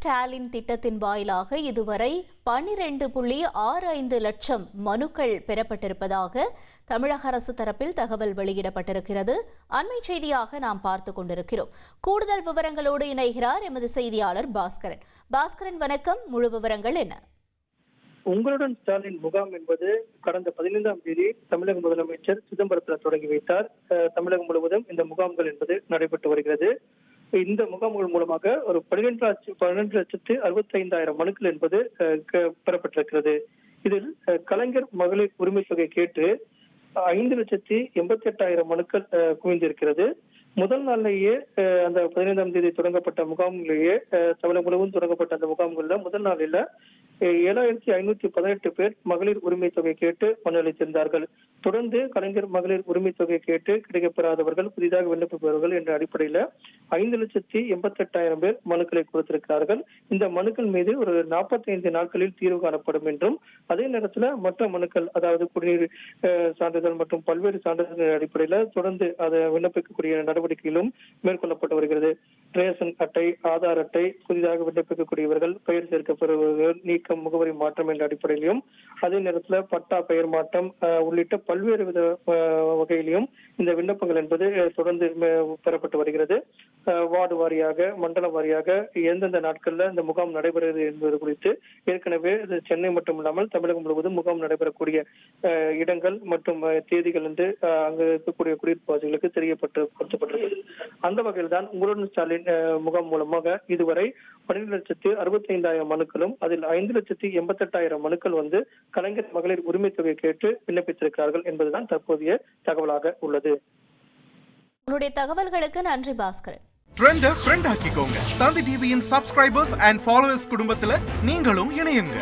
ஸ்டாலின் திட்டத்தின் வாயிலாக இதுவரை 12.65 லட்சம் மனுக்கள் பெறப்பட்டிருப்பதாக தமிழக அரசு தரப்பில் தகவல் வெளியிடப்பட்டிருக்கிறது. அண்மை செய்தியாக நாம் பார்த்துக் கொண்டிருக்கிறோம். கூடுதல் விவரங்களோடு இணைகிறார் எமது செய்தியாளர் பாஸ்கரன். பாஸ்கரன், வணக்கம். முழு விவரங்கள் என்ன? உங்களுடன் ஸ்டாலின் முகாம் என்பது கடந்த 15ஆம் தேதி தமிழக முதலமைச்சர் சிதம்பரத்தில் தொடங்கி வைத்தார். தமிழகம் முழுவதும் இந்த முகாம்கள் என்பது நடைபெற்று வருகிறது. இந்த முகாம்கள் மூலமாக ஒரு 12,65,000 மனுக்கள் என்பது பெறப்பட்டிருக்கிறது. இதில் கலைஞர் மகளிர் உரிமை தொகை கேட்டு 5,88,000 மனுக்கள் குவிந்திருக்கிறது. முதல் நாளிலேயே அந்த 15ஆம் தேதி தொடங்கப்பட்ட முகாம்களிலேயே தமிழகம் முழுவதும் தொடங்கப்பட்ட அந்த முகாம்கள்ல முதல் நாளில் 7,518 பேர் மகளிர் உரிமை தொகை கேட்டு மனு அளித்திருந்தார்கள். தொடர்ந்து கலைஞர் மகளிர் உரிமை தொகை கேட்டு கிடைக்கப்பெறாதவர்கள், புதிதாக விண்ணப்பிப்பவர்கள் என்ற அடிப்படையில 5,88,000 பேர் மனுக்களை கொடுத்திருக்கிறார்கள். இந்த மனுக்கள் மீது ஒரு 45 நாட்களில் தீர்வு காணப்படும் என்றும், அதே நேரத்தில் மற்ற மனுக்கள், அதாவது குடிநீர் சான்றிதழ் மற்றும் பல்வேறு சான்றிதழ்கள் அடிப்படையில தொடர்ந்து அதை விண்ணப்பிக்கக்கூடிய நடவடிக்கைகளும் மேற்கொள்ளப்பட்டு வருகிறது. ரேஷன் அட்டை, ஆதார் அட்டை, புதிதாக விண்ணப்பிக்கக்கூடியவர்கள், பெயர் சேர்க்கப்படுபவர்கள், நீக்கம், முகவரி மாற்றம் என்ற அடிப்படையிலும், அதே நேரத்தில் பட்டா பெயர் மாற்றம் உள்ளிட்ட பல்வேறு வித வகையிலும் இந்த விண்ணப்பங்கள் என்பது தொடர்ந்து பெறப்பட்டு வருகிறது. வார்டு வாரியாக, மண்டல வாரியாக எந்தெந்த நாட்கள்ல இந்த முகாம் நடைபெறுகிறது என்பது குறித்து ஏற்கனவே சென்னை மட்டும் இல்லாமல் தமிழகம் முழுவதும் முகாம் நடைபெறக்கூடிய இடங்கள் மற்றும் தேதிகள் என்று அங்கு இருக்கக்கூடிய குடியிருப்புவாசிகளுக்கு தெரியப்படுத்தப்பட்டிருக்கிறது. அந்த வகையில் தான் உங்களுடன் ஸ்டாலின் முகாம் மூலமாக இதுவரை 12,65,000 மனுக்களும் அதில் 5,88,000 மனுக்கள் வந்து கலைஞர் மகளிர் உரிமை தொகை கேட்டு விண்ணப்பித்திருக்கிறார்கள் என்பதுதான் தற்போதைய தகவலாக உள்ளது. உங்களுடைய தகவல்களுக்கு நன்றி பாஸ்கரன். ட்ரெண்ட ஃப்ரெண்ட் ஆக்கிக்கோங்க. தந்தி டிவியின் சப்ஸ்கிரைபர்ஸ் அண்ட் ஃபாலோவர்ஸ் குடும்பத்துல நீங்களும் இணையுங்க.